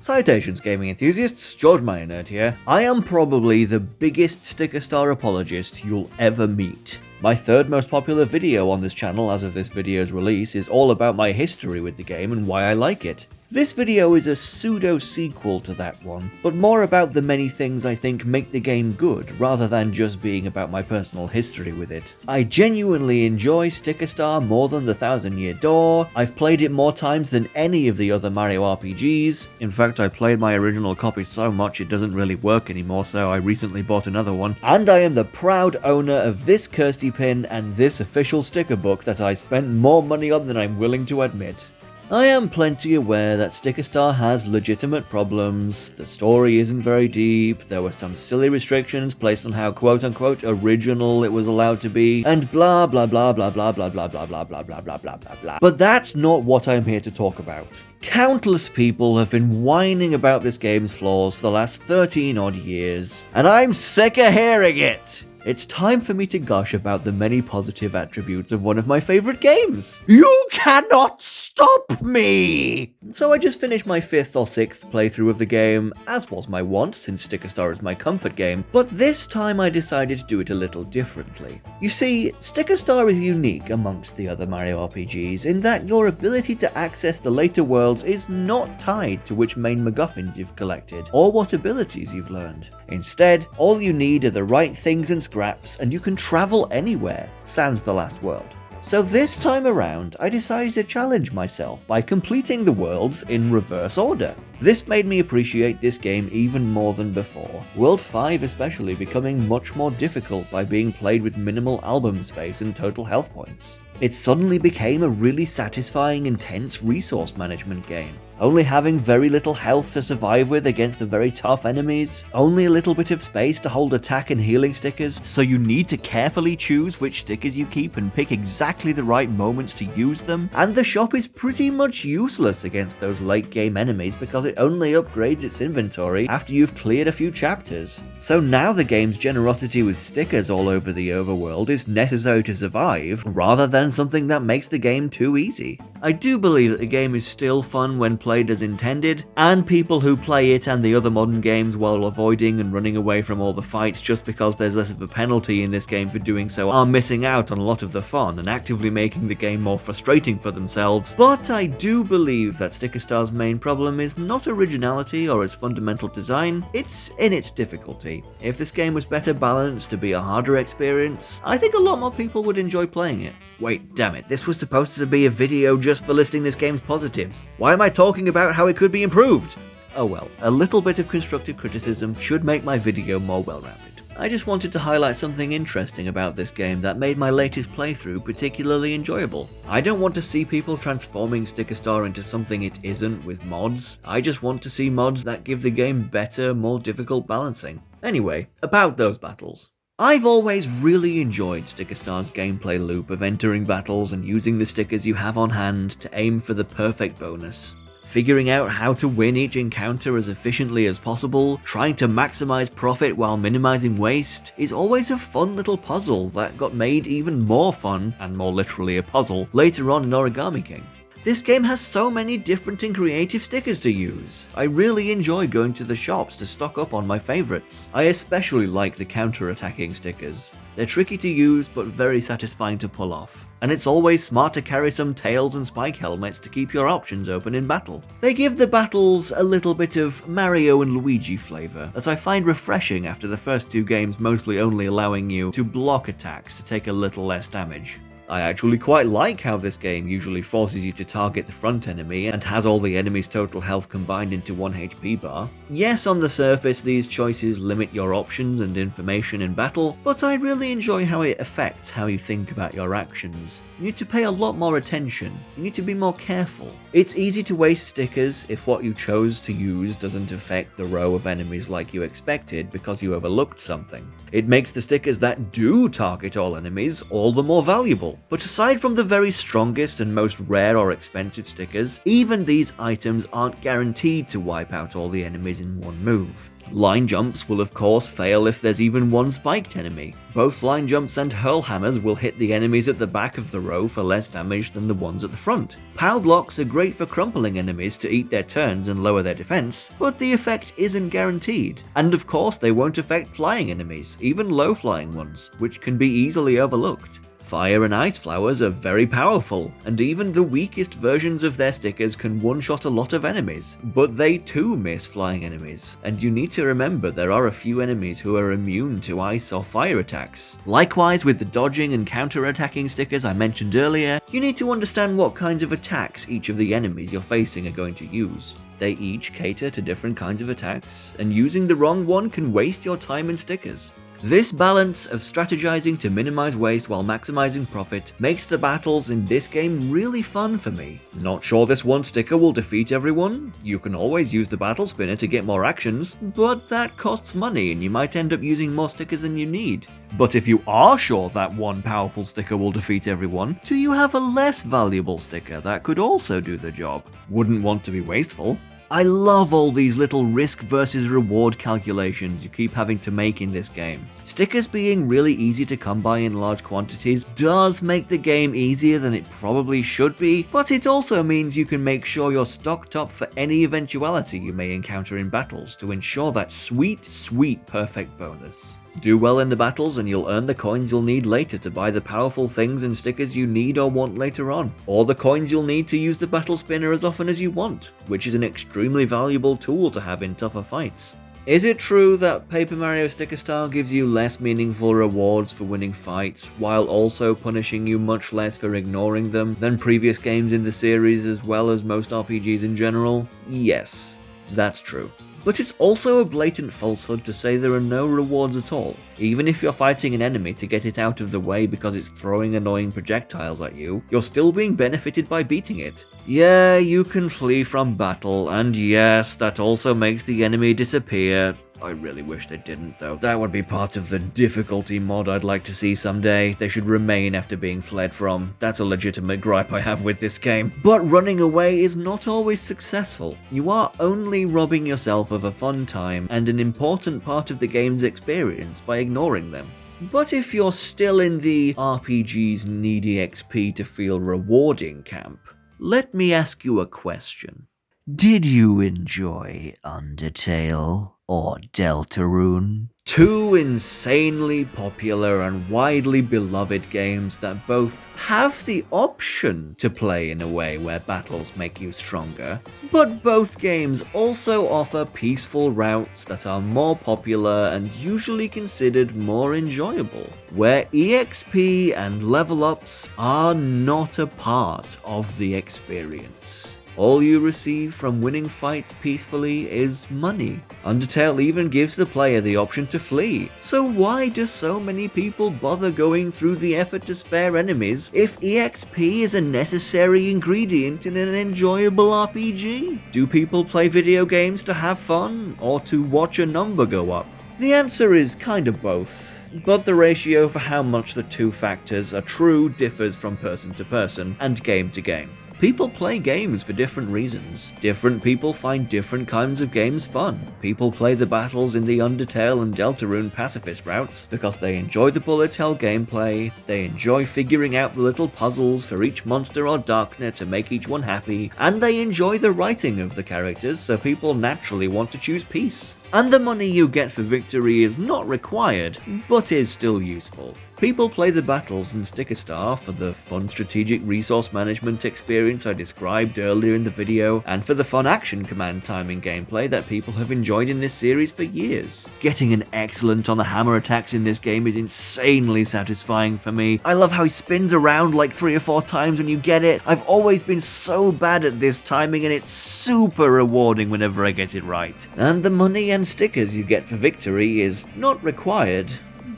Citations, gaming enthusiasts, George Maynard here. I am probably the biggest sticker star apologist you'll ever meet. My third most popular video on this channel as of this video's release is all about my history with the game and why I like it. This video is a pseudo-sequel to that one, but more about the many things I think make the game good, rather than just being about my personal history with it. I genuinely enjoy Sticker Star more than the Thousand Year Door. I've played it more times than any of the other Mario RPGs. In fact, I played my original copy so much it doesn't really work anymore, so I recently bought another one. And I am the proud owner of this Kirsty pin and this official sticker book that I spent more money on than I'm willing to admit. I am plenty aware that Sticker Star has legitimate problems, the story isn't very deep, there were some silly restrictions placed on how quote-unquote original it was allowed to be, and blah blah blah blah blah blah blah blah blah blah blah blah blah blah blah. But that's not what I'm here to talk about. Countless people have been whining about this game's flaws for the last 13 odd years, and I'm sick of hearing it! It's time for me to gush about the many positive attributes of one of my favorite games. You cannot stop me! So I just finished my 5th or 6th playthrough of the game, as was my wont since Sticker Star is my comfort game, but this time I decided to do it a little differently. You see, Sticker Star is unique amongst the other Mario RPGs in that your ability to access the later worlds is not tied to which main MacGuffins you've collected, or what abilities you've learned. Instead, all you need are the right things and scraps, and you can travel anywhere, sans the last world. So this time around, I decided to challenge myself by completing the worlds in reverse order. This made me appreciate this game even more than before, World 5 especially becoming much more difficult by being played with minimal album space and total health points. It suddenly became a really satisfying, intense resource management game. Only having very little health to survive with against the very tough enemies, only a little bit of space to hold attack and healing stickers, so you need to carefully choose which stickers you keep and pick exactly the right moments to use them, and the shop is pretty much useless against those late game enemies because it only upgrades its inventory after you've cleared a few chapters. So now the game's generosity with stickers all over the overworld is necessary to survive, rather than something that makes the game too easy. I do believe that the game is still fun when played as intended, and people who play it and the other modern games while avoiding and running away from all the fights just because there's less of a penalty in this game for doing so are missing out on a lot of the fun and actively making the game more frustrating for themselves. But I do believe that Sticker Star's main problem is not originality or its fundamental design, it's in its difficulty. If this game was better balanced to be a harder experience, I think a lot more people would enjoy playing it. Wait, damn it, this was supposed to be a video just for listing this game's positives. Why am I talking about how it could be improved? Oh well, a little bit of constructive criticism should make my video more well-rounded. I just wanted to highlight something interesting about this game that made my latest playthrough particularly enjoyable. I don't want to see people transforming Sticker Star into something it isn't with mods. I just want to see mods that give the game better, more difficult balancing. Anyway, about those battles. I've always really enjoyed Sticker Star's gameplay loop of entering battles and using the stickers you have on hand to aim for the perfect bonus. Figuring out how to win each encounter as efficiently as possible, trying to maximize profit while minimizing waste, is always a fun little puzzle that got made even more fun, and more literally a puzzle, later on in Origami King. This game has so many different and creative stickers to use. I really enjoy going to the shops to stock up on my favorites. I especially like the counter-attacking stickers. They're tricky to use but very satisfying to pull off. And it's always smart to carry some tails and spike helmets to keep your options open in battle. They give the battles a little bit of Mario and Luigi flavor that I find refreshing after the first 2 games mostly only allowing you to block attacks to take a little less damage. I actually quite like how this game usually forces you to target the front enemy and has all the enemy's total health combined into 1 HP bar. Yes, on the surface these choices limit your options and information in battle, but I really enjoy how it affects how you think about your actions. You need to pay a lot more attention, you need to be more careful. It's easy to waste stickers if what you chose to use doesn't affect the row of enemies like you expected because you overlooked something. It makes the stickers that do target all enemies all the more valuable. But aside from the very strongest and most rare or expensive stickers, even these items aren't guaranteed to wipe out all the enemies in one move. Line jumps will of course fail if there's even one spiked enemy. Both line jumps and hurl hammers will hit the enemies at the back of the row for less damage than the ones at the front. Power blocks are great for crumpling enemies to eat their turns and lower their defense, but the effect isn't guaranteed. And of course they won't affect flying enemies, even low flying ones, which can be easily overlooked. Fire and ice flowers are very powerful, and even the weakest versions of their stickers can one-shot a lot of enemies, but they too miss flying enemies, and you need to remember there are a few enemies who are immune to ice or fire attacks. Likewise with the dodging and counter-attacking stickers I mentioned earlier, you need to understand what kinds of attacks each of the enemies you're facing are going to use. They each cater to different kinds of attacks, and using the wrong one can waste your time and stickers. This balance of strategizing to minimize waste while maximizing profit makes the battles in this game really fun for me. Not sure this one sticker will defeat everyone, you can always use the battle spinner to get more actions, but that costs money and you might end up using more stickers than you need. But if you are sure that one powerful sticker will defeat everyone, do you have a less valuable sticker that could also do the job? Wouldn't want to be wasteful. I love all these little risk versus reward calculations you keep having to make in this game. Stickers being really easy to come by in large quantities does make the game easier than it probably should be, but it also means you can make sure you're stocked up for any eventuality you may encounter in battles to ensure that sweet, sweet perfect bonus. Do well in the battles and you'll earn the coins you'll need later to buy the powerful things and stickers you need or want later on, or the coins you'll need to use the battle spinner as often as you want, which is an extremely valuable tool to have in tougher fights. Is it true that Paper Mario Sticker Star gives you less meaningful rewards for winning fights, while also punishing you much less for ignoring them than previous games in the series as well as most RPGs in general? Yes, that's true. But it's also a blatant falsehood to say there are no rewards at all. Even if you're fighting an enemy to get it out of the way because it's throwing annoying projectiles at you, you're still being benefited by beating it. Yeah, you can flee from battle, and yes, that also makes the enemy disappear. I really wish they didn't though. That would be part of the difficulty mod I'd like to see someday. They should remain after being fled from. That's a legitimate gripe I have with this game. But running away is not always successful. You are only robbing yourself of a fun time and an important part of the game's experience by ignoring them. But if you're still in the RPGs needy XP to feel rewarding camp, let me ask you a question. Did you enjoy Undertale or Deltarune? Two insanely popular and widely beloved games that both have the option to play in a way where battles make you stronger, but both games also offer peaceful routes that are more popular and usually considered more enjoyable, where EXP and level ups are not a part of the experience. All you receive from winning fights peacefully is money. Undertale even gives the player the option to flee, so why do so many people bother going through the effort to spare enemies if EXP is a necessary ingredient in an enjoyable RPG? Do people play video games to have fun, or to watch a number go up? The answer is kind of both, but the ratio for how much the two factors are true differs from person to person and game to game. People play games for different reasons. Different people find different kinds of games fun. People play the battles in the Undertale and Deltarune pacifist routes because they enjoy the bullet hell gameplay, they enjoy figuring out the little puzzles for each monster or darknet to make each one happy, and they enjoy the writing of the characters so people naturally want to choose peace. And the money you get for victory is not required, but is still useful. People play the battles in Sticker Star for the fun strategic resource management experience I described earlier in the video, and for the fun action command timing gameplay that people have enjoyed in this series for years. Getting an excellent on the hammer attacks in this game is insanely satisfying for me. I love how he spins around like 3 or 4 times when you get it. I've always been so bad at this timing and it's super rewarding whenever I get it right. And the money and stickers you get for victory is not required,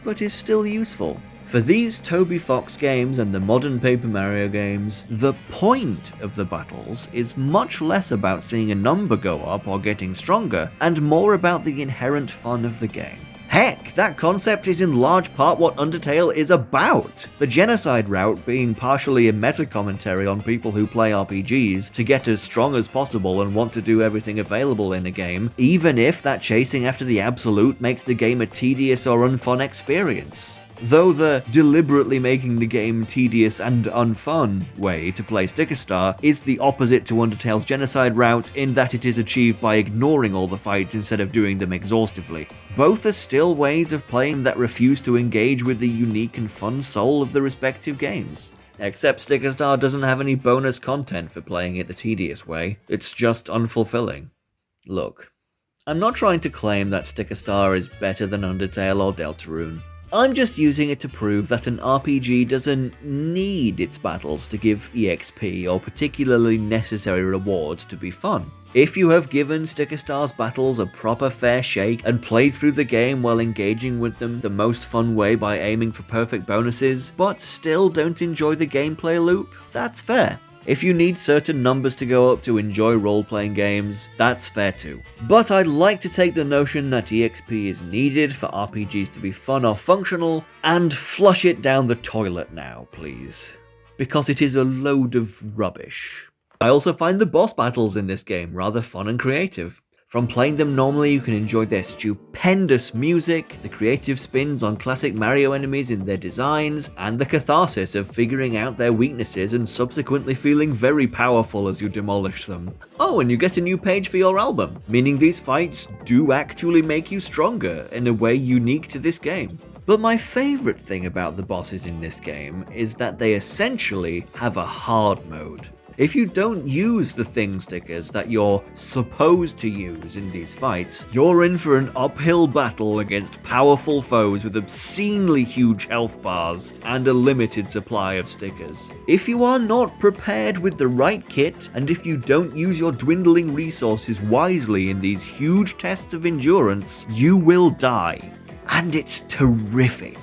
but is still useful. For these Toby Fox games and the modern Paper Mario games, the point of the battles is much less about seeing a number go up or getting stronger, and more about the inherent fun of the game. Heck, Heck, that concept is in large part what Undertale is about. The genocide route being partially a meta-commentary on people who play RPGs to get as strong as possible and want to do everything available in a game, even if that chasing after the absolute makes the game a tedious or unfun experience. Though the deliberately making the game tedious and unfun way to play Sticker Star is the opposite to Undertale's genocide route in that it is achieved by ignoring all the fights instead of doing them exhaustively. Both are still ways of playing that refuse to engage with the unique and fun soul of the respective games. Except Sticker Star doesn't have any bonus content for playing it the tedious way, it's just unfulfilling. Look, I'm not trying to claim that Sticker Star is better than Undertale or Deltarune. I'm just using it to prove that an RPG doesn't need its battles to give EXP or particularly necessary rewards to be fun. If you have given Sticker Star's battles a proper fair shake and played through the game while engaging with them the most fun way by aiming for perfect bonuses, but still don't enjoy the gameplay loop, that's fair. If you need certain numbers to go up to enjoy role-playing games, that's fair too. But I'd like to take the notion that EXP is needed for RPGs to be fun or functional, and flush it down the toilet now, please. Because it is a load of rubbish. I also find the boss battles in this game rather fun and creative. From playing them normally, you can enjoy their stupendous music, the creative spins on classic Mario enemies in their designs, and the catharsis of figuring out their weaknesses and subsequently feeling very powerful as you demolish them. Oh, and you get a new page for your album, meaning these fights do actually make you stronger in a way unique to this game. But my favourite thing about the bosses in this game is that they essentially have a hard mode. If you don't use the thing stickers that you're supposed to use in these fights, you're in for an uphill battle against powerful foes with obscenely huge health bars and a limited supply of stickers. If you are not prepared with the right kit, and if you don't use your dwindling resources wisely in these huge tests of endurance, you will die. And it's terrific.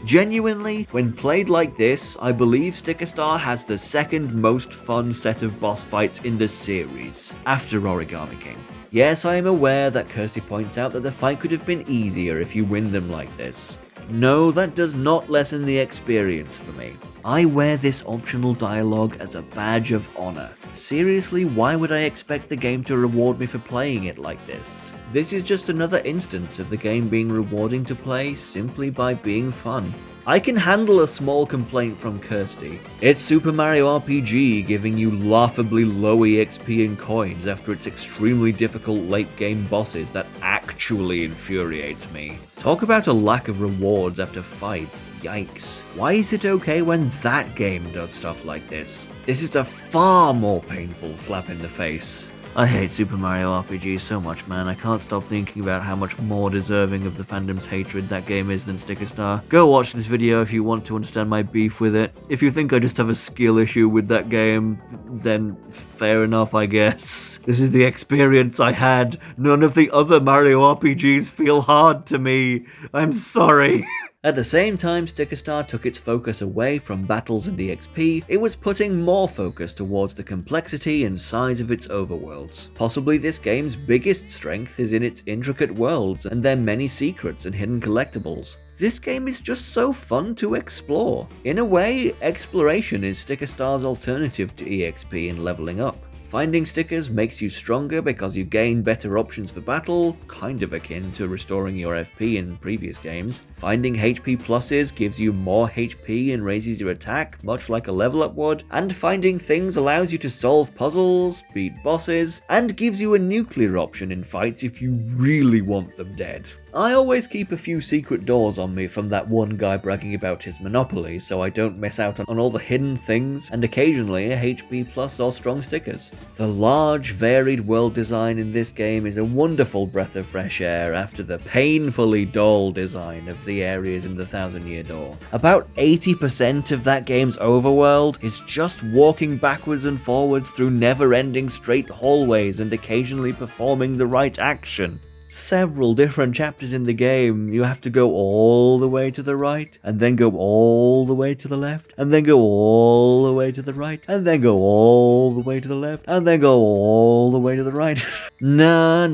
Genuinely, when played like this, I believe Sticker Star has the second most fun set of boss fights in the series, after Origami King. Yes, I am aware that Kirsty points out that the fight could have been easier if you win them like this. No, that does not lessen the experience for me. I wear this optional dialogue as a badge of honor. Seriously, why would I expect the game to reward me for playing it like this? This is just another instance of the game being rewarding to play simply by being fun. I can handle a small complaint from Kirsty. It's Super Mario RPG giving you laughably low EXP and coins after its extremely difficult late game bosses that actually infuriates me. Talk about a lack of rewards after fights, yikes. Why is it okay when that game does stuff like this? This is a far more painful slap in the face. I hate Super Mario RPG so much, man. I can't stop thinking about how much more deserving of the fandom's hatred that game is than Sticker Star. Go watch this video if you want to understand my beef with it. If you think I just have a skill issue with that game, then fair enough, I guess. This is the experience I had. None of the other Mario RPGs feel hard to me. I'm sorry. At the same time Sticker Star took its focus away from battles and EXP, it was putting more focus towards the complexity and size of its overworlds. Possibly this game's biggest strength is in its intricate worlds and their many secrets and hidden collectibles. This game is just so fun to explore. In a way, exploration is Sticker Star's alternative to EXP and leveling up. Finding stickers makes you stronger because you gain better options for battle, kind of akin to restoring your FP in previous games. Finding HP pluses gives you more HP and raises your attack, much like a level up would. And finding things allows you to solve puzzles, beat bosses, and gives you a nuclear option in fights if you really want them dead. I always keep a few secret doors on me from that one guy bragging about his monopoly so I don't miss out on all the hidden things and occasionally a HP plus or strong stickers. The large, varied world design in this game is a wonderful breath of fresh air after the painfully dull design of the areas in the Thousand Year Door. About 80% of that game's overworld is just walking backwards and forwards through never-ending straight hallways and occasionally performing the right action. several different chapters in the game. You have to go all the way to the right, and then go all the way to the left, and then go all the way to the right, and then go all the way to the left, and then go all the way to the right. Na,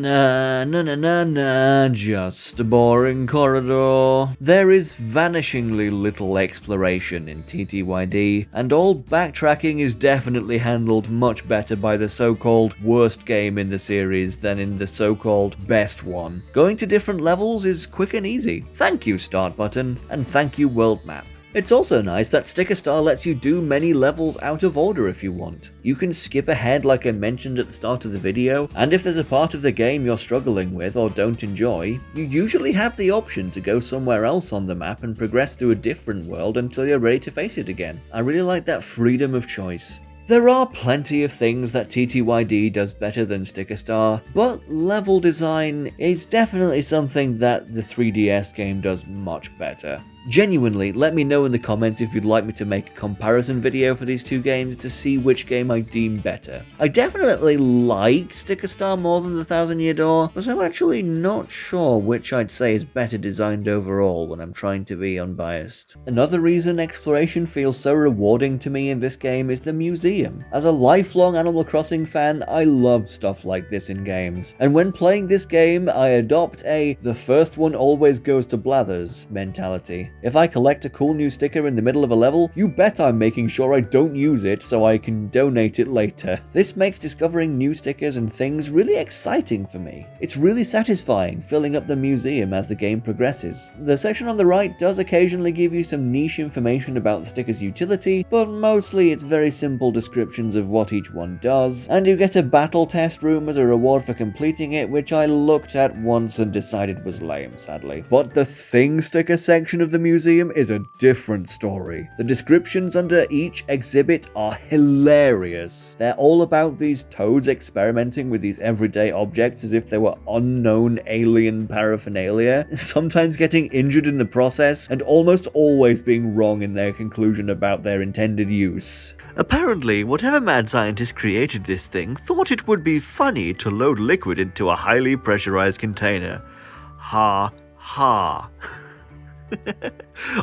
just a boring corridor. There is vanishingly little exploration in TTYD, and all backtracking is definitely handled much better by the so-called worst game in the series than in the so-called best one. Going to different levels is quick and easy. Thank you, Start Button, and thank you, World Map. It's also nice that Sticker Star lets you do many levels out of order if you want. You can skip ahead like I mentioned at the start of the video, and if there's a part of the game you're struggling with or don't enjoy, you usually have the option to go somewhere else on the map and progress through a different world until you're ready to face it again. I really like that freedom of choice. There are plenty of things that TTYD does better than Sticker Star, but level design is definitely something that the 3DS game does much better. Genuinely, let me know in the comments if you'd like me to make a comparison video for these two games to see which game I deem better. I definitely like Sticker Star more than the Thousand Year Door, but I'm actually not sure which I'd say is better designed overall when I'm trying to be unbiased. Another reason exploration feels so rewarding to me in this game is the museum. As a lifelong Animal Crossing fan, I love stuff like this in games, and when playing this game I adopt a "the first one always goes to Blathers" mentality. If I collect a cool new sticker in the middle of a level, you bet I'm making sure I don't use it so I can donate it later. This makes discovering new stickers and things really exciting for me. It's really satisfying filling up the museum as the game progresses. The section on the right does occasionally give you some niche information about the sticker's utility, but mostly it's very simple descriptions of what each one does, and you get a battle test room as a reward for completing it, which I looked at once and decided was lame, sadly. But the thing sticker section of the museum is a different story. The descriptions under each exhibit are hilarious. They're all about these toads experimenting with these everyday objects as if they were unknown alien paraphernalia, sometimes getting injured in the process, and almost always being wrong in their conclusion about their intended use. Apparently, whatever mad scientist created this thing thought it would be funny to load liquid into a highly pressurized container. Ha ha.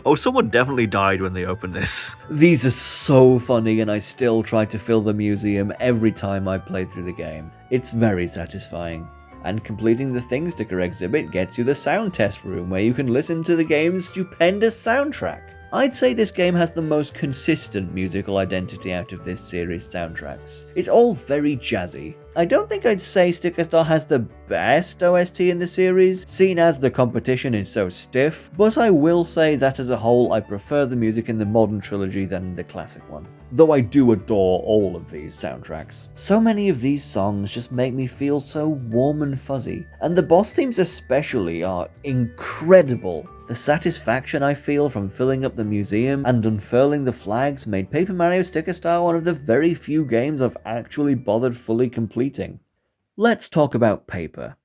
Oh, someone definitely died when they opened this. These are so funny, and I still try to fill the museum every time I play through the game. It's very satisfying. And completing the Thing Sticker exhibit gets you the sound test room where you can listen to the game's stupendous soundtrack. I'd say this game has the most consistent musical identity out of this series' soundtracks. It's all very jazzy. I don't think I'd say Sticker Star has the best OST in the series, seen as the competition is so stiff, but I will say that as a whole I prefer the music in the modern trilogy than the classic one. Though I do adore all of these soundtracks. So many of these songs just make me feel so warm and fuzzy, and the boss themes especially are incredible. The satisfaction I feel from filling up the museum and unfurling the flags made Paper Mario Sticker Star one of the very few games I've actually bothered fully completing. Let's talk about paper.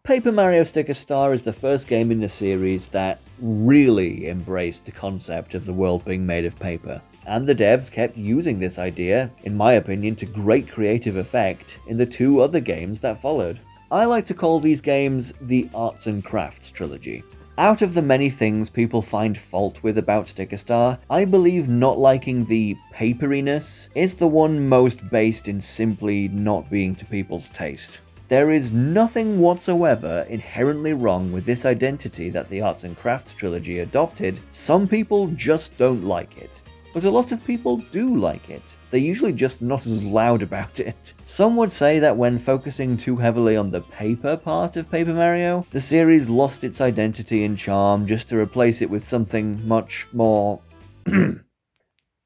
Paper Mario Sticker Star is the first game in the series that really embraced the concept of the world being made of paper, and the devs kept using this idea, in my opinion, to great creative effect in the two other games that followed. I like to call these games the Arts and Crafts trilogy. Out of the many things people find fault with about Sticker Star, I believe not liking the paperiness is the one most based in simply not being to people's taste. There is nothing whatsoever inherently wrong with this identity that the Arts and Crafts trilogy adopted. Some people just don't like it. But a lot of people do like it. They're usually just not as loud about it. Some would say that when focusing too heavily on the paper part of Paper Mario, the series lost its identity and charm just to replace it with something much more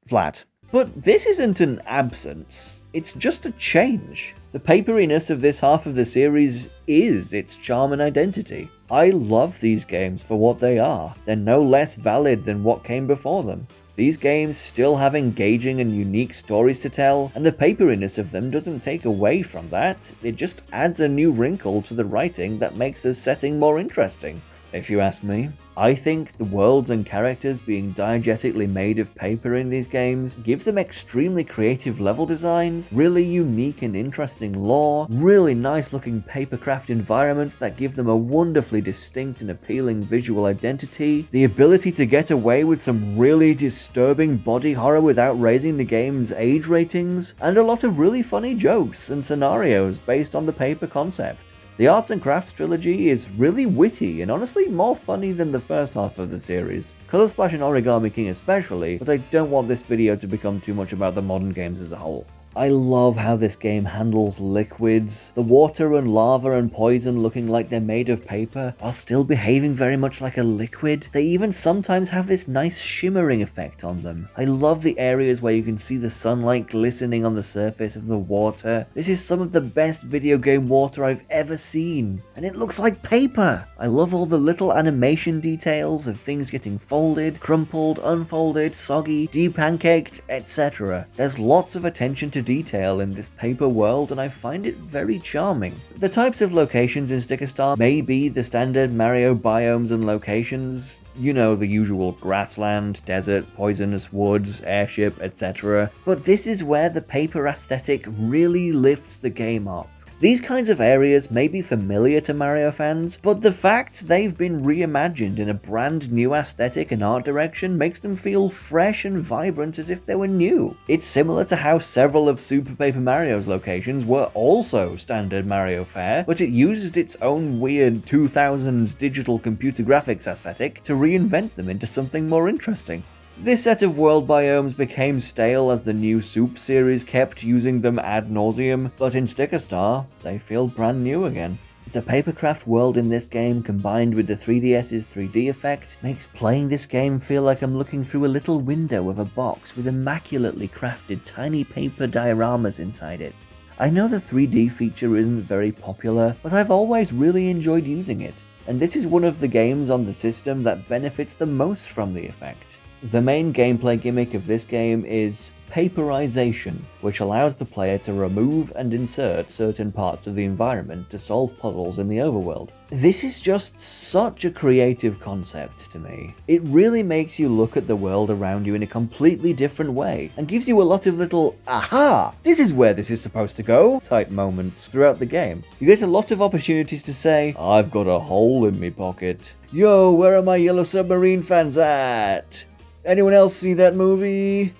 flat. But this isn't an absence, it's just a change. The paperiness of this half of the series is its charm and identity. I love these games for what they are. They're no less valid than what came before them. These games still have engaging and unique stories to tell, and the paperiness of them doesn't take away from that, it just adds a new wrinkle to the writing that makes the setting more interesting. If you ask me, I think the worlds and characters being diegetically made of paper in these games gives them extremely creative level designs, really unique and interesting lore, really nice looking papercraft environments that give them a wonderfully distinct and appealing visual identity, the ability to get away with some really disturbing body horror without raising the game's age ratings, and a lot of really funny jokes and scenarios based on the paper concept. The Arts and Crafts trilogy is really witty and honestly more funny than the first half of the series. Color Splash and Origami King especially, but I don't want this video to become too much about the modern games as a whole. I love how this game handles liquids. The water and lava and poison looking like they're made of paper while still behaving very much like a liquid. They even sometimes have this nice shimmering effect on them. I love the areas where you can see the sunlight glistening on the surface of the water. This is some of the best video game water I've ever seen. And it looks like paper! I love all the little animation details of things getting folded, crumpled, unfolded, soggy, depancaked, etc. There's lots of attention to detail in this paper world, and I find it very charming. The types of locations in Sticker Star may be the standard Mario biomes and locations, you know, the usual grassland, desert, poisonous woods, airship, etc. But this is where the paper aesthetic really lifts the game up. These kinds of areas may be familiar to Mario fans, but the fact they've been reimagined in a brand new aesthetic and art direction makes them feel fresh and vibrant as if they were new. It's similar to how several of Super Paper Mario's locations were also standard Mario fare, but it used its own weird 2000s digital computer graphics aesthetic to reinvent them into something more interesting. This set of world biomes became stale as the new Soup series kept using them ad nauseum, but in Sticker Star, they feel brand new again. The papercraft world in this game combined with the 3DS's 3D effect makes playing this game feel like I'm looking through a little window of a box with immaculately crafted tiny paper dioramas inside it. I know the 3D feature isn't very popular, but I've always really enjoyed using it, and this is one of the games on the system that benefits the most from the effect. The main gameplay gimmick of this game is Paperization, which allows the player to remove and insert certain parts of the environment to solve puzzles in the overworld. This is just such a creative concept to me. It really makes you look at the world around you in a completely different way, and gives you a lot of little aha, this is where this is supposed to go type moments throughout the game. You get a lot of opportunities to say, I've got a hole in me pocket. Yo, where are my Yellow Submarine fans at? Anyone else see that movie?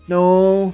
No?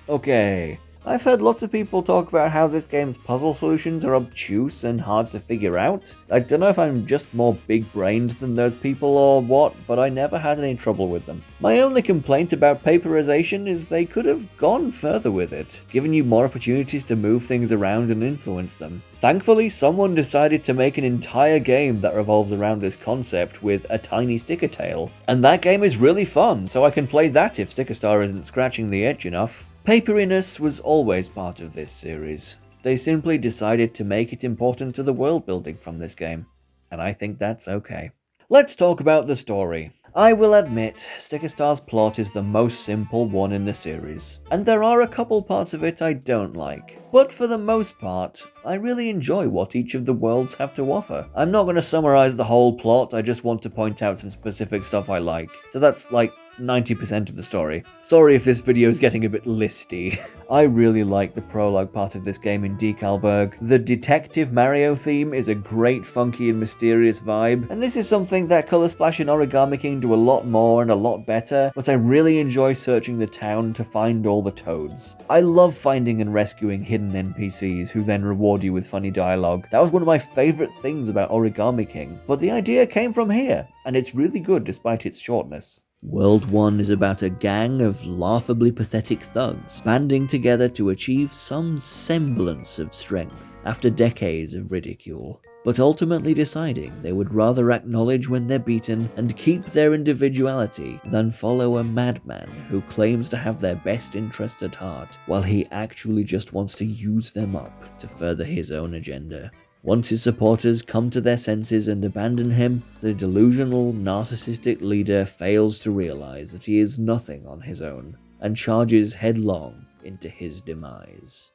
Okay. I've heard lots of people talk about how this game's puzzle solutions are obtuse and hard to figure out. I don't know if I'm just more big-brained than those people or what, but I never had any trouble with them. My only complaint about Paperization is they could have gone further with it, given you more opportunities to move things around and influence them. Thankfully, someone decided to make an entire game that revolves around this concept with a tiny sticker tail. And that game is really fun, so I can play that if Sticker Star isn't scratching the itch enough. Paperiness was always part of this series. They simply decided to make it important to the world building from this game, and I think that's okay. Let's talk about the story. I will admit, Sticker Star's plot is the most simple one in the series, and there are a couple parts of it I don't like. But for the most part, I really enjoy what each of the worlds have to offer. I'm not going to summarize the whole plot, I just want to point out some specific stuff I like. So that's like 90% of the story. Sorry if this video is getting a bit listy. I really like the prologue part of this game in Decalburg. The Detective Mario theme is a great funky and mysterious vibe, and this is something that Color Splash and Origami King do a lot more and a lot better, but I really enjoy searching the town to find all the toads. I love finding and rescuing hidden NPCs who then reward you with funny dialogue. That was one of my favorite things about Origami King, but the idea came from here, and it's really good despite its shortness. World 1 is about a gang of laughably pathetic thugs banding together to achieve some semblance of strength after decades of ridicule, but ultimately deciding they would rather acknowledge when they're beaten and keep their individuality than follow a madman who claims to have their best interests at heart while he actually just wants to use them up to further his own agenda. Once his supporters come to their senses and abandon him, the delusional, narcissistic leader fails to realize that he is nothing on his own, and charges headlong into his demise.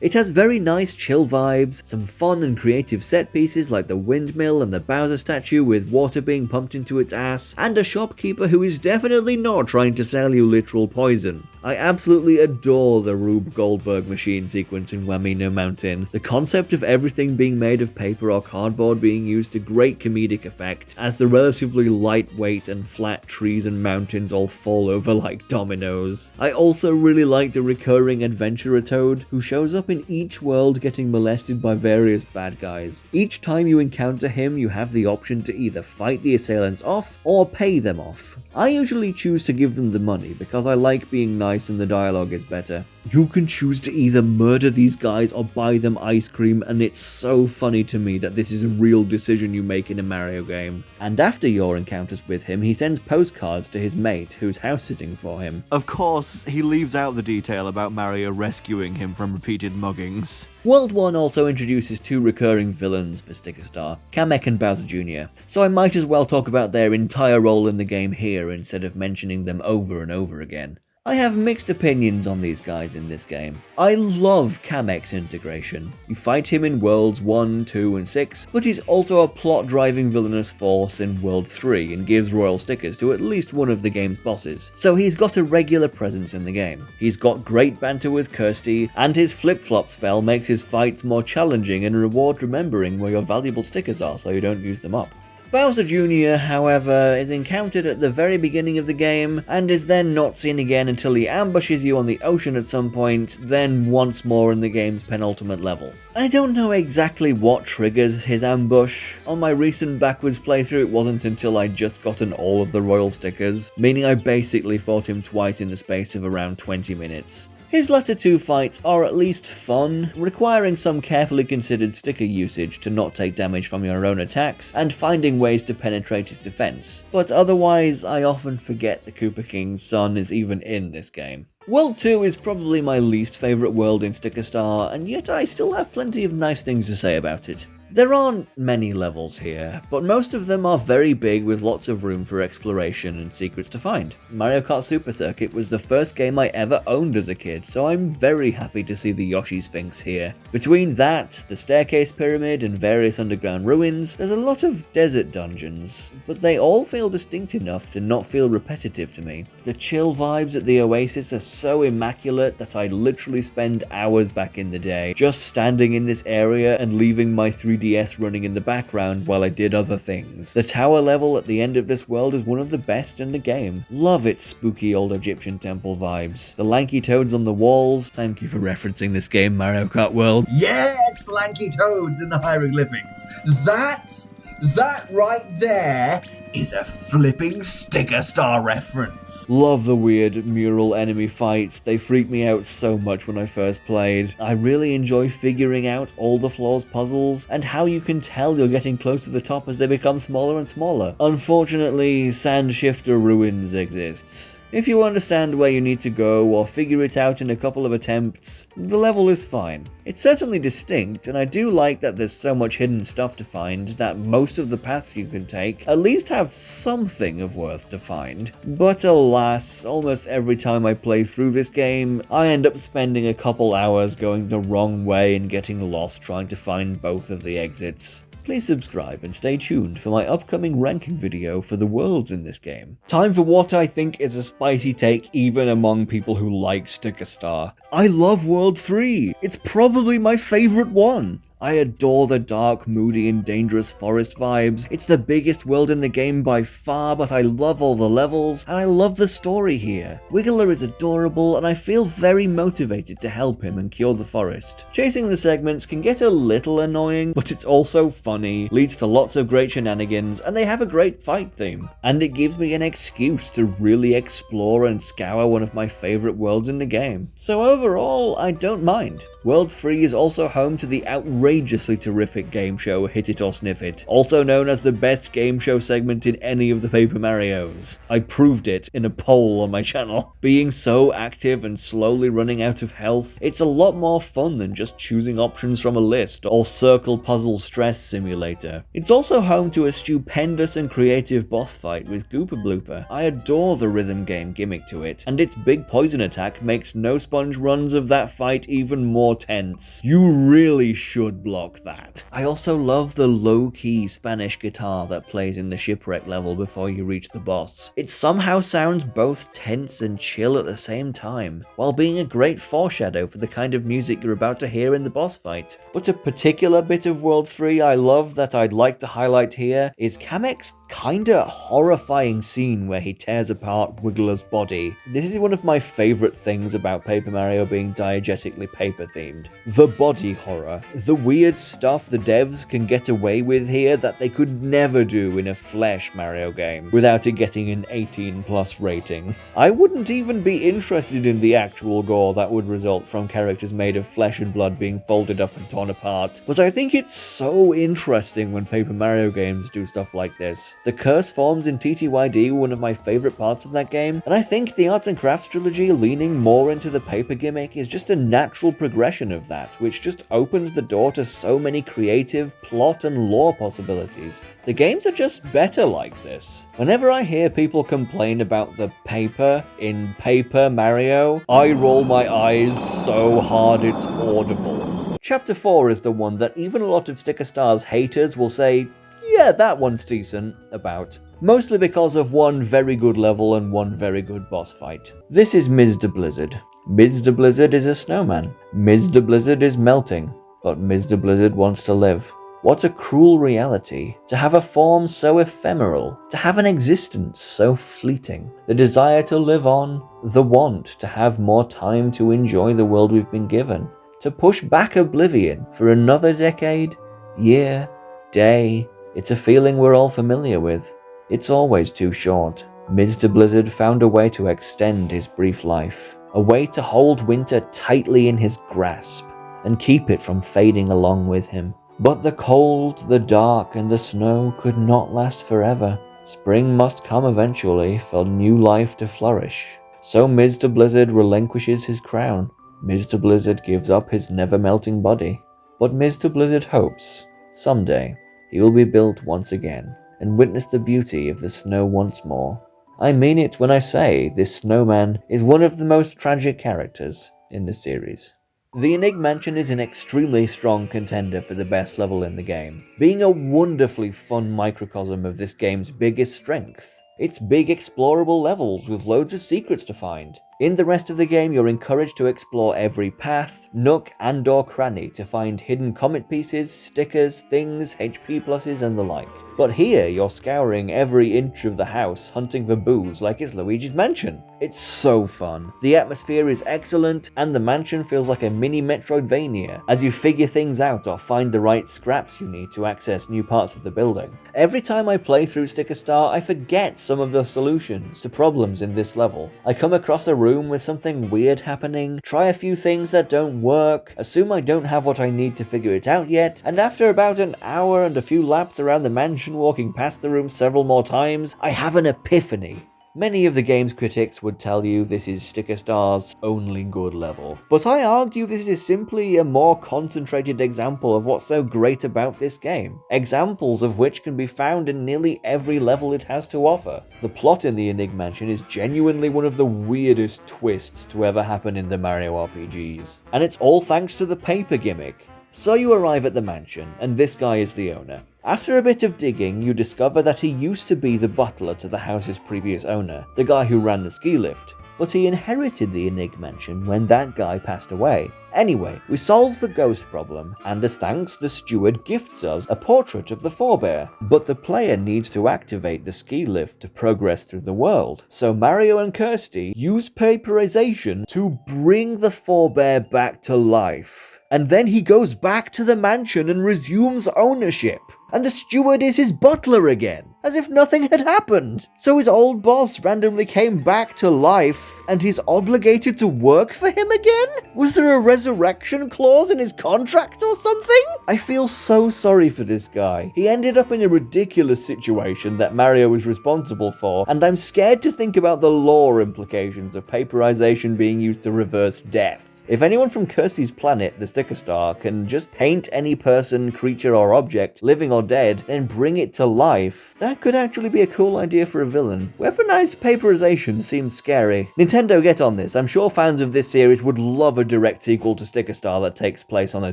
It has very nice chill vibes, some fun and creative set pieces like the windmill and the Bowser statue with water being pumped into its ass, and a shopkeeper who is definitely not trying to sell you literal poison. I absolutely adore the Rube Goldberg machine sequence in Whamino Mountain. The concept of everything being made of paper or cardboard being used to great comedic effect, as the relatively lightweight and flat trees and mountains all fall over like dominoes. I also really like the recurring adventurer Toad, who shows up in each world getting molested by various bad guys. Each time you encounter him, you have the option to either fight the assailants off or pay them off. I usually choose to give them the money because I like being nice and the dialogue is better. You can choose to either murder these guys or buy them ice cream, and it's so funny to me that this is a real decision you make in a Mario game. And after your encounters with him, he sends postcards to his mate, who's house-sitting for him. Of course, he leaves out the detail about Mario rescuing him from repeated muggings. World 1 also introduces two recurring villains for Sticker Star, Kamek and Bowser Jr., so I might as well talk about their entire role in the game here instead of mentioning them over and over again. I have mixed opinions on these guys in this game. I love Kamek's integration. You fight him in Worlds 1, 2, and 6, but he's also a plot-driving villainous force in World 3 and gives royal stickers to at least one of the game's bosses, so he's got a regular presence in the game. He's got great banter with Kirsty, and his flip-flop spell makes his fights more challenging and reward remembering where your valuable stickers are so you don't use them up. Bowser Jr., however, is encountered at the very beginning of the game, and is then not seen again until he ambushes you on the ocean at some point, then once more in the game's penultimate level. I don't know exactly what triggers his ambush. On my recent backwards playthrough, it wasn't until I'd just gotten all of the royal stickers, meaning I basically fought him twice in the space of around 20 minutes. His latter two fights are at least fun, requiring some carefully considered sticker usage to not take damage from your own attacks, and finding ways to penetrate his defense. But otherwise, I often forget the Koopa King's son is even in this game. World 2 is probably my least favourite world in Sticker Star, and yet I still have plenty of nice things to say about it. There aren't many levels here, but most of them are very big with lots of room for exploration and secrets to find. Mario Kart Super Circuit was the first game I ever owned as a kid, so I'm very happy to see the Yoshi Sphinx here. Between that, the Staircase Pyramid, and various underground ruins, there's a lot of desert dungeons, but they all feel distinct enough to not feel repetitive to me. The chill vibes at the Oasis are so immaculate that I'd literally spend hours back in the day just standing in this area and leaving my 3DS running in the background while I did other things. The tower level at the end of this world is one of the best in the game. Love its spooky old Egyptian temple vibes. The lanky toads on the walls, thank you for referencing this game, Mario Kart World. Yes, lanky toads in the hieroglyphics. That right there is a flipping Sticker Star reference. Love the weird mural enemy fights. They freaked me out so much when I first played. I really enjoy figuring out all the floor's puzzles and how you can tell you're getting close to the top as they become smaller and smaller. Unfortunately, Sand Shifter Ruins exists. If you understand where you need to go or figure it out in a couple of attempts, the level is fine. It's certainly distinct, and I do like that there's so much hidden stuff to find that most of the paths you can take at least have something of worth to find. But alas, almost every time I play through this game, I end up spending a couple hours going the wrong way and getting lost trying to find both of the exits. Please subscribe and stay tuned for my upcoming ranking video for the worlds in this game. Time for what I think is a spicy take even among people who like Sticker Star. I love World 3! It's probably my favourite one! I adore the dark, moody, and dangerous forest vibes. It's the biggest world in the game by far, but I love all the levels, and I love the story here. Wiggler is adorable, and I feel very motivated to help him and cure the forest. Chasing the segments can get a little annoying, but it's also funny, leads to lots of great shenanigans, and they have a great fight theme. And it gives me an excuse to really explore and scour one of my favourite worlds in the game. So overall, I don't mind. World 3 is also home to the outrageously terrific game show Hit It or Sniff It, also known as the best game show segment in any of the Paper Marios. I proved it in a poll on my channel. Being so active and slowly running out of health, it's a lot more fun than just choosing options from a list or Circle Puzzle Stress Simulator. It's also home to a stupendous and creative boss fight with Goopa Blooper. I adore the rhythm game gimmick to it, and its big poison attack makes no sponge runs of that fight even more tense. You really should block that. I also love the low-key Spanish guitar that plays in the shipwreck level before you reach the boss. It somehow sounds both tense and chill at the same time, while being a great foreshadow for the kind of music you're about to hear in the boss fight. But a particular bit of World 3 I love that I'd like to highlight here is Kamek's kinda horrifying scene where he tears apart Wiggler's body. This is one of my favorite things about Paper Mario being diegetically paper themed. The body horror. The weird stuff the devs can get away with here that they could never do in a Flesh Mario game without it getting an 18+ rating. I wouldn't even be interested in the actual gore that would result from characters made of flesh and blood being folded up and torn apart, but I think it's so interesting when Paper Mario games do stuff like this. The curse forms in TTYD were one of my favourite parts of that game, and I think the Arts and Crafts trilogy leaning more into the paper gimmick is just a natural progression of that, which just opens the door to so many creative plot and lore possibilities. The games are just better like this. Whenever I hear people complain about the paper in Paper Mario, I roll my eyes so hard it's audible. Chapter 4 is the one that even a lot of Sticker Stars haters will say, yeah, that one's decent, about. Mostly because of one very good level and one very good boss fight. This is Mr. Blizzard. Mr. Blizzard is a snowman. Mr. Blizzard is melting. But Mr. Blizzard wants to live. What a cruel reality, to have a form so ephemeral, to have an existence so fleeting, the desire to live on, the want to have more time to enjoy the world we've been given, to push back oblivion for another decade, year, day. It's a feeling we're all familiar with. It's always too short. Mr. Blizzard found a way to extend his brief life, a way to hold winter tightly in his grasp and keep it from fading along with him. But the cold, the dark, and the snow could not last forever. Spring must come eventually for new life to flourish. So Mr. Blizzard relinquishes his crown. Mr. Blizzard gives up his never-melting body. But Mr. Blizzard hopes, someday, he will be built once again, and witness the beauty of the snow once more. I mean it when I say this snowman is one of the most tragic characters in the series. The Enig Mansion is an extremely strong contender for the best level in the game, being a wonderfully fun microcosm of this game's biggest strength. It's big explorable levels with loads of secrets to find. In the rest of the game, you're encouraged to explore every path, nook, and/or cranny to find hidden comet pieces, stickers, things, HP pluses, and the like. But here, you're scouring every inch of the house, hunting for booze like it's Luigi's Mansion. It's so fun. The atmosphere is excellent, and the mansion feels like a mini Metroidvania as you figure things out or find the right scraps you need to access new parts of the building. Every time I play through Sticker Star, I forget some of the solutions to problems in this level. I come across a room with something weird happening, try a few things that don't work, assume I don't have what I need to figure it out yet, and after about an hour and a few laps around the mansion walking past the room several more times, I have an epiphany. Many of the game's critics would tell you this is Sticker Star's only good level, but I argue this is simply a more concentrated example of what's so great about this game, examples of which can be found in nearly every level it has to offer. The plot in the Enig Mansion is genuinely one of the weirdest twists to ever happen in the Mario RPGs, and it's all thanks to the paper gimmick. So you arrive at the mansion, and this guy is the owner. After a bit of digging, you discover that he used to be the butler to the house's previous owner, the guy who ran the ski lift, but he inherited the Enig Mansion when that guy passed away. Anyway, we solve the ghost problem, and as thanks, the steward gifts us a portrait of the forebear, but the player needs to activate the ski lift to progress through the world. So Mario and Kirsty use Paperization to bring the forebear back to life. And then he goes back to the mansion and resumes ownership. And the steward is his butler again, as if nothing had happened. So his old boss randomly came back to life, and he's obligated to work for him again? Was there a resurrection clause in his contract or something? I feel so sorry for this guy. He ended up in a ridiculous situation that Mario was responsible for, and I'm scared to think about the lore implications of Paperization being used to reverse death. If anyone from Kirsty's planet, the Sticker Star, can just paint any person, creature, or object, living or dead, then bring it to life, that could actually be a cool idea for a villain. Weaponized paperization seems scary. Nintendo, get on this. I'm sure fans of this series would love a direct sequel to Sticker Star that takes place on a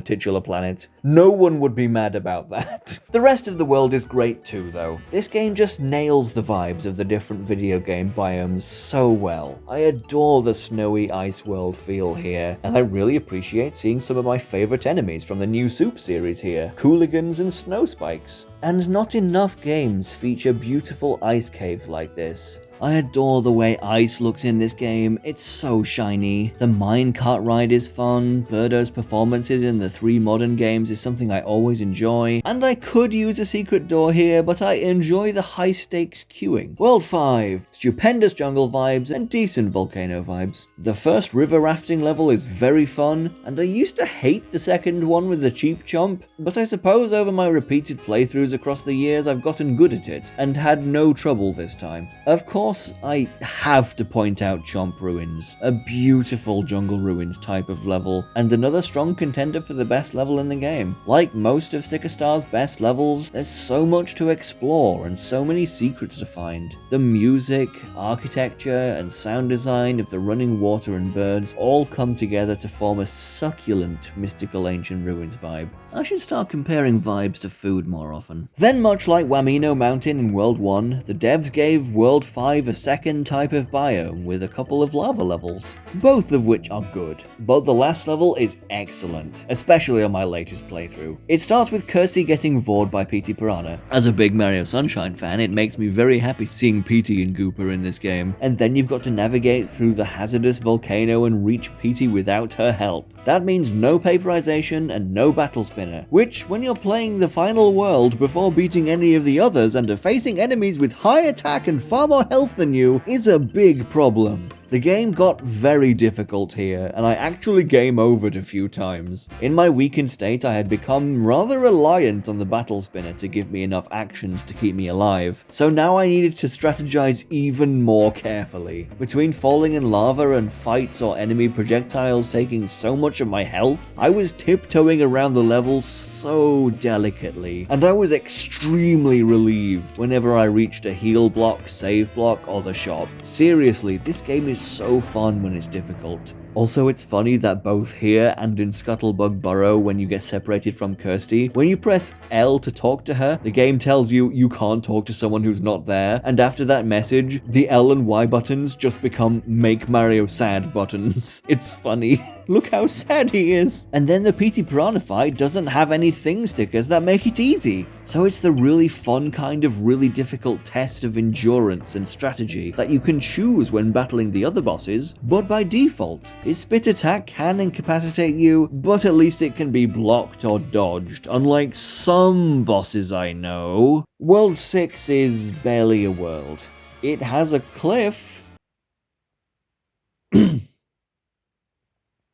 titular planet. No one would be mad about that. The rest of the world is great too, though. This game just nails the vibes of the different video game biomes so well. I adore the snowy ice world feel here, and I really appreciate seeing some of my favorite enemies from the new Soup series here, Cooligans and Snow Spikes. And not enough games feature beautiful ice caves like this. I adore the way ice looks in this game, it's so shiny. The minecart ride is fun, Birdo's performances in the 3 modern games is something I always enjoy, and I could use a secret door here, but I enjoy the high stakes queuing. World 5, stupendous jungle vibes and decent volcano vibes. The first river rafting level is very fun, and I used to hate the second one with the cheap chomp, but I suppose over my repeated playthroughs across the years I've gotten good at it, and had no trouble this time. Of course, I have to point out Chomp Ruins, a beautiful jungle ruins type of level, and another strong contender for the best level in the game. Like most of Sticker Star's best levels, there's so much to explore and so many secrets to find. The music, architecture, and sound design of the running water and birds all come together to form a succulent mystical ancient ruins vibe. I should start comparing vibes to food more often. Then, much like Wamino Mountain in World 1, the devs gave World 5 a second type of biome with a couple of lava levels, both of which are good, but the last level is excellent, especially on my latest playthrough. It starts with Kirsty getting vored by Petey Piranha. As a big Mario Sunshine fan, it makes me very happy seeing Petey and Gooper in this game, and then you've got to navigate through the hazardous volcano and reach Petey without her help. That means no paperization and no battle spinner, which, when you're playing the final world before beating any of the others and are facing enemies with high attack and far more health than you, is a big problem. The game got very difficult here, and I actually game overed a few times. In my weakened state, I had become rather reliant on the battle spinner to give me enough actions to keep me alive, so now I needed to strategize even more carefully. Between falling in lava and fights or enemy projectiles taking so much of my health, I was tiptoeing around the level so delicately, and I was extremely relieved whenever I reached a heal block, save block, or the shop. Seriously, this game is so fun when it's difficult. Also, it's funny that both here and in Scuttlebug Burrow, when you get separated from Kirsty, when you press L to talk to her, the game tells you you can't talk to someone who's not there, and after that message, the L and Y buttons just become Make Mario Sad buttons. It's funny. Look how sad he is. And then the Petey Piranha fight doesn't have any thing stickers that make it easy. So it's the really fun kind of really difficult test of endurance and strategy that you can choose when battling the other bosses, but by default. His spit attack can incapacitate you, but at least it can be blocked or dodged, unlike some bosses I know. World 6 is barely a world. It has a cliff.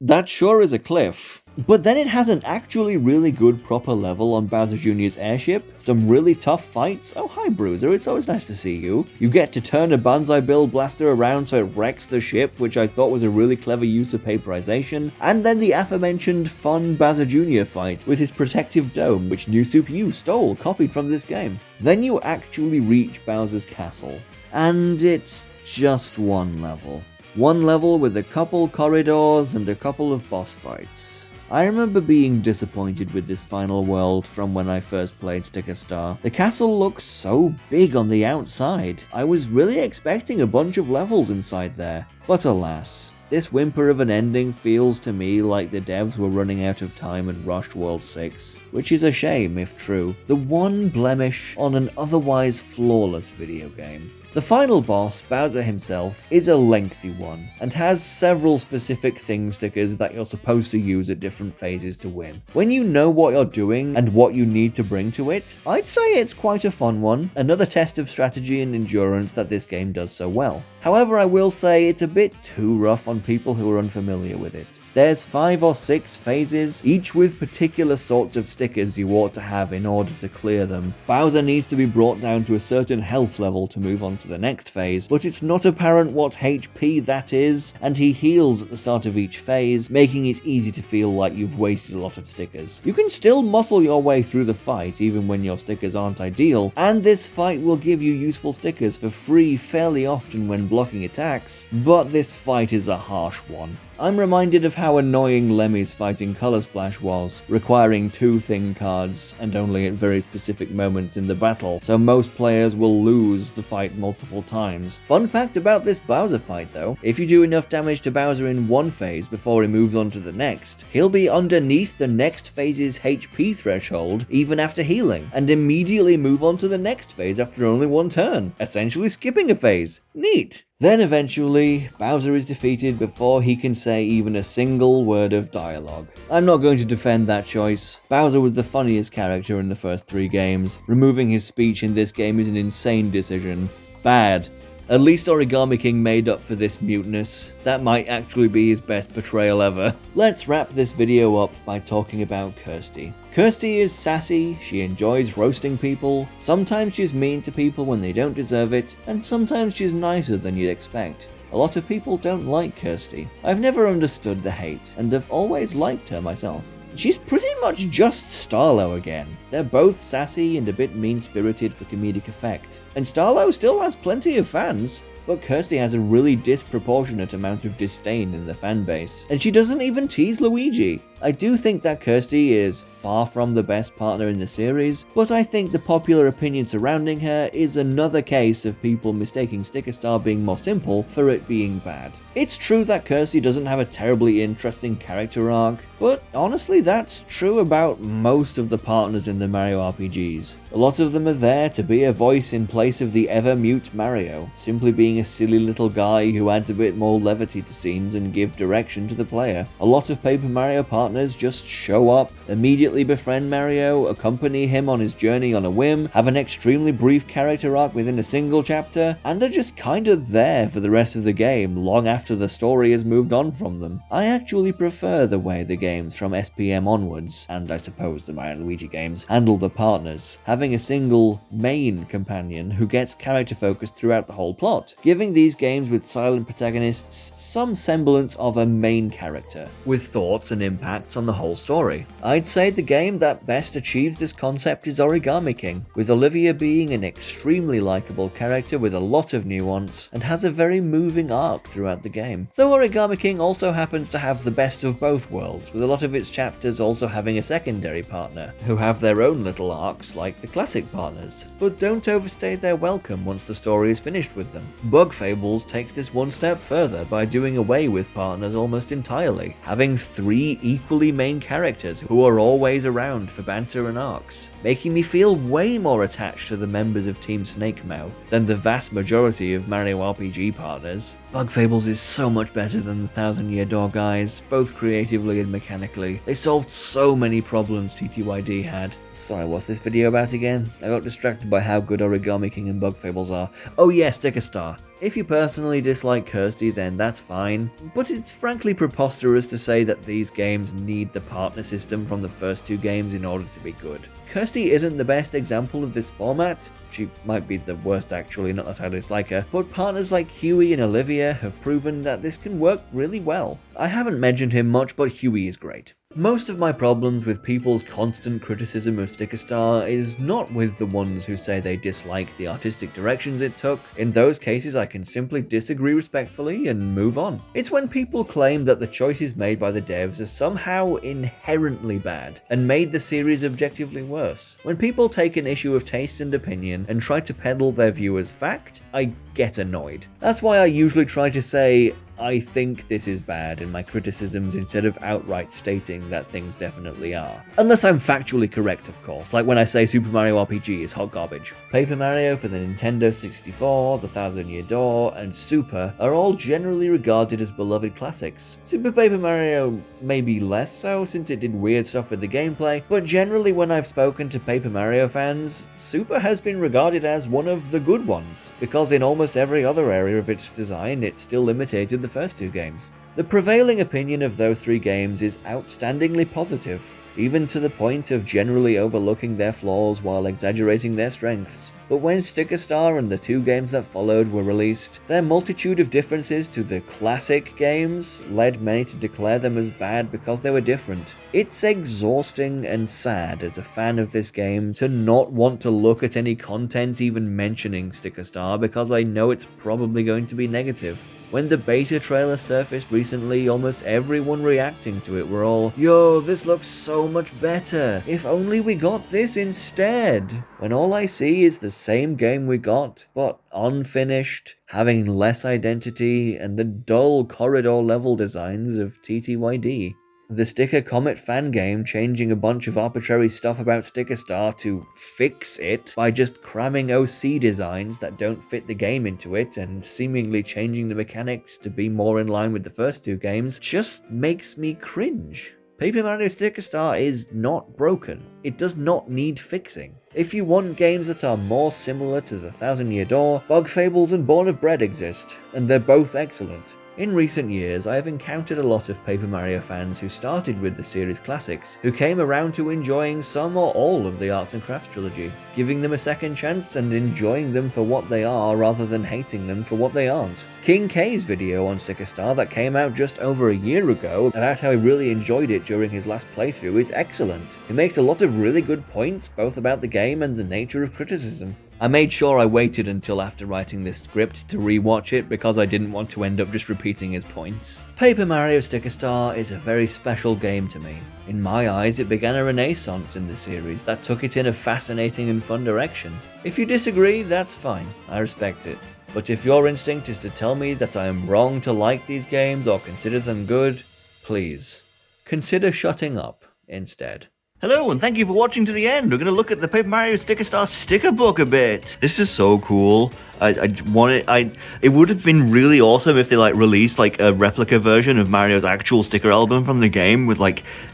That sure is a cliff. But then it has an actually really good proper level on Bowser Jr.'s airship, some really tough fights. Oh hi Bruiser, it's always nice to see you. You get to turn a Banzai Bill blaster around so it wrecks the ship, which I thought was a really clever use of paperization, and then the aforementioned fun Bowser Jr. fight with his protective dome, which New Soup U stole, copied from this game. Then you actually reach Bowser's castle, and it's just one level. One level with a couple corridors and a couple of boss fights. I remember being disappointed with this final world from when I first played Sticker Star. The castle looks so big on the outside. I was really expecting a bunch of levels inside there. But alas, this whimper of an ending feels to me like the devs were running out of time and rushed World 6, which is a shame if true. The one blemish on an otherwise flawless video game. The final boss, Bowser himself, is a lengthy one, and has several specific thing stickers that you're supposed to use at different phases to win. When you know what you're doing and what you need to bring to it, I'd say it's quite a fun one, another test of strategy and endurance that this game does so well. However, I will say it's a bit too rough on people who are unfamiliar with it. There's 5 or 6 phases, each with particular sorts of stickers you ought to have in order to clear them. Bowser needs to be brought down to a certain health level to move on to the next phase, but it's not apparent what HP that is, and he heals at the start of each phase, making it easy to feel like you've wasted a lot of stickers. You can still muscle your way through the fight even when your stickers aren't ideal, and this fight will give you useful stickers for free fairly often when blocking attacks, but this fight is a harsh one. I'm reminded of how annoying Lemmy's fighting Color Splash was, requiring 2 thing cards and only at very specific moments in the battle, so most players will lose the fight multiple times. Fun fact about this Bowser fight though, if you do enough damage to Bowser in one phase before he moves on to the next, he'll be underneath the next phase's HP threshold even after healing, and immediately move on to the next phase after only one turn, essentially skipping a phase. Neat! Then eventually, Bowser is defeated before he can say even a single word of dialogue. I'm not going to defend that choice. Bowser was the funniest character in the first 3 games. Removing his speech in this game is an insane decision. Bad. At least Origami King made up for this muteness. That might actually be his best portrayal ever. Let's wrap this video up by talking about Kirsty. Kirsty is sassy, she enjoys roasting people, sometimes she's mean to people when they don't deserve it, and sometimes she's nicer than you'd expect. A lot of people don't like Kirsty. I've never understood the hate, and have always liked her myself. She's pretty much just Starlo again. They're both sassy and a bit mean-spirited for comedic effect. And Starlo still has plenty of fans, but Kirsty has a really disproportionate amount of disdain in the fanbase. And she doesn't even tease Luigi. I do think that Kirsty is far from the best partner in the series, but I think the popular opinion surrounding her is another case of people mistaking Sticker Star being more simple for it being bad. It's true that Kirsty doesn't have a terribly interesting character arc, but honestly that's true about most of the partners in the Mario RPGs. A lot of them are there to be a voice in place of the ever-mute Mario, simply being a silly little guy who adds a bit more levity to scenes and give direction to the player. A lot of Paper Mario partners just show up, immediately befriend Mario, accompany him on his journey on a whim, have an extremely brief character arc within a single chapter, and are just kind of there for the rest of the game long after the story has moved on from them. I actually prefer the way the games from SPM onwards, and I suppose the Mario and Luigi games, handle the partners, having a single main companion who gets character focus throughout the whole plot, giving these games with silent protagonists some semblance of a main character, with thoughts and impacts on the whole story. I'd say the game that best achieves this concept is Origami King, with Olivia being an extremely likable character with a lot of nuance, and has a very moving arc throughout the game. Though Origami King also happens to have the best of both worlds, with a lot of its chapters also having a secondary partner, who have their own little arcs like the classic partners, but don't overstay their welcome once the story is finished with them. Bug Fables takes this one step further by doing away with partners almost entirely, having 3 equally main characters who are always around for banter and arcs, making me feel way more attached to the members of Team Snakemouth than the vast majority of Mario RPG partners. Bug Fables is so much better than the Thousand Year Door guys, both creatively and mechanically. They solved so many problems TTYD had. Sorry, what's this video about again? I got distracted by how good Origami King and Bug Fables are. Oh yeah, Sticker Star. If you personally dislike Kirsty, then that's fine, but it's frankly preposterous to say that these games need the partner system from the first 2 games in order to be good. Kirsty isn't the best example of this format. She might be the worst actually, not that I dislike her, but partners like Huey and Olivia have proven that this can work really well. I haven't mentioned him much, but Huey is great. Most of my problems with people's constant criticism of Sticker Star is not with the ones who say they dislike the artistic directions it took. In those cases I can simply disagree respectfully and move on. It's when people claim that the choices made by the devs are somehow inherently bad and made the series objectively worse. When people take an issue of taste and opinion and try to peddle their view as fact, I get annoyed. That's why I usually try to say, I think this is bad in my criticisms instead of outright stating that things definitely are. Unless I'm factually correct, of course, like when I say Super Mario RPG is hot garbage. Paper Mario for the Nintendo 64, The Thousand Year Door, and Super are all generally regarded as beloved classics. Super Paper Mario maybe less so since it did weird stuff with the gameplay, but generally when I've spoken to Paper Mario fans, Super has been regarded as one of the good ones, because in almost every other area of its design it still imitated the first two games. The prevailing opinion of those three games is outstandingly positive, even to the point of generally overlooking their flaws while exaggerating their strengths. But when Sticker Star and the two games that followed were released, their multitude of differences to the classic games led many to declare them as bad because they were different. It's exhausting and sad as a fan of this game to not want to look at any content even mentioning Sticker Star because I know it's probably going to be negative. When the beta trailer surfaced recently, almost everyone reacting to it were all, "Yo, this looks so much better. If only we got this instead." When all I see is the same game we got, but unfinished, having less identity, and the dull corridor level designs of TTYD. The Sticker Comet fan game changing a bunch of arbitrary stuff about Sticker Star to fix it by just cramming OC designs that don't fit the game into it and seemingly changing the mechanics to be more in line with the first two games just makes me cringe. Paper Mario Sticker Star is not broken. It does not need fixing. If you want games that are more similar to The Thousand Year Door, Bug Fables and Born of Bread exist, and they're both excellent. In recent years, I have encountered a lot of Paper Mario fans who started with the series classics, who came around to enjoying some or all of the Arts and Crafts trilogy, giving them a second chance and enjoying them for what they are rather than hating them for what they aren't. King K's video on Sticker Star that came out just over a year ago about how he really enjoyed it during his last playthrough is excellent. He makes a lot of really good points both about the game and the nature of criticism. I made sure I waited until after writing this script to rewatch it because I didn't want to end up just repeating his points. Paper Mario Sticker Star is a very special game to me. In my eyes, it began a renaissance in the series that took it in a fascinating and fun direction. If you disagree, that's fine, I respect it. But if your instinct is to tell me that I am wrong to like these games or consider them good, please, consider shutting up instead. Hello, and thank you for watching to the end. We're going to look at the Paper Mario Sticker Star sticker book a bit. This is so cool. It would have been really awesome if they released a replica version of Mario's actual sticker album from the game with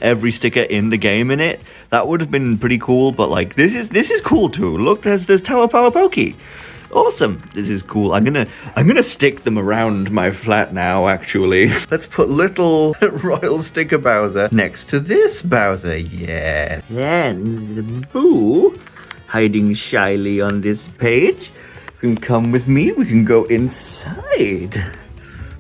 every sticker in the game in it. That would have been pretty cool, but this is cool too. Look, there's Tower Power Pokey. Awesome. This is cool. I'm gonna stick them around my flat now, actually. Let's put little Royal Sticker Bowser next to this Bowser. Yes. Then Boo, hiding shyly on this page. You can come with me. We can go inside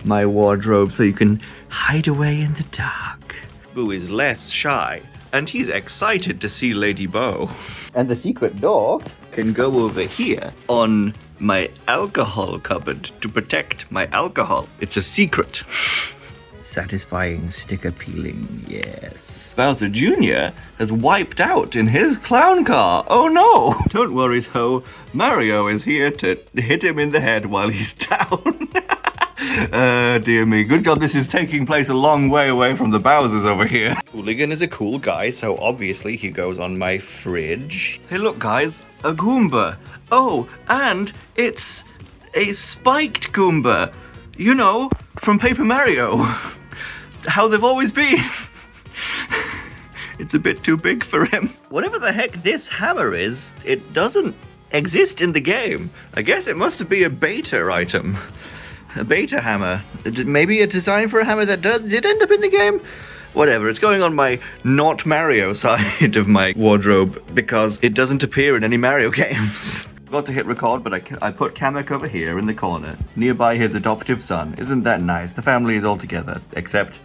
my wardrobe so you can hide away in the dark. Boo is less shy, and he's excited to see Lady Bo. And the secret door can go over here on my alcohol cupboard to protect my alcohol. It's a secret. Satisfying sticker peeling, yes. Bowser Jr. has wiped out in his clown car. Oh no! Don't worry, though. Mario is here to hit him in the head while he's down. Dear me. Good God, this is taking place a long way away from the Bowsers over here. Hooligan is a cool guy, so obviously he goes on my fridge. Hey, look, guys. A Goomba. Oh, and it's a spiked Goomba. You know, from Paper Mario. How they've always been. It's a bit too big for him. Whatever the heck this hammer is, it doesn't exist in the game. I guess it must be a beta item. A beta hammer. Maybe a design for a hammer that did end up in the game? Whatever, it's going on my not Mario side of my wardrobe because it doesn't appear in any Mario games. Got to hit record, but I put Kamek over here in the corner, nearby his adoptive son. Isn't that nice? The family is all together, except,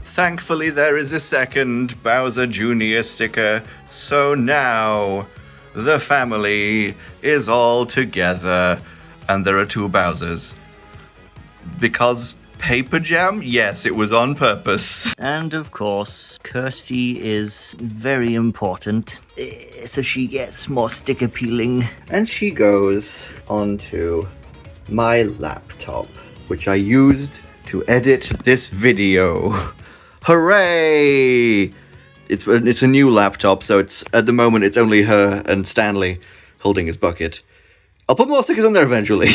thankfully there is a second Bowser Jr. sticker, so now the family is all together, and there are two Bowsers. Because Paper Jam? Yes, it was on purpose. And of course, Kirsty is very important, so she gets more sticker peeling. And she goes onto my laptop, which I used to edit this video. Hooray! It's a new laptop, so it's at the moment it's only her and Stanley holding his bucket. I'll put more stickers on there eventually.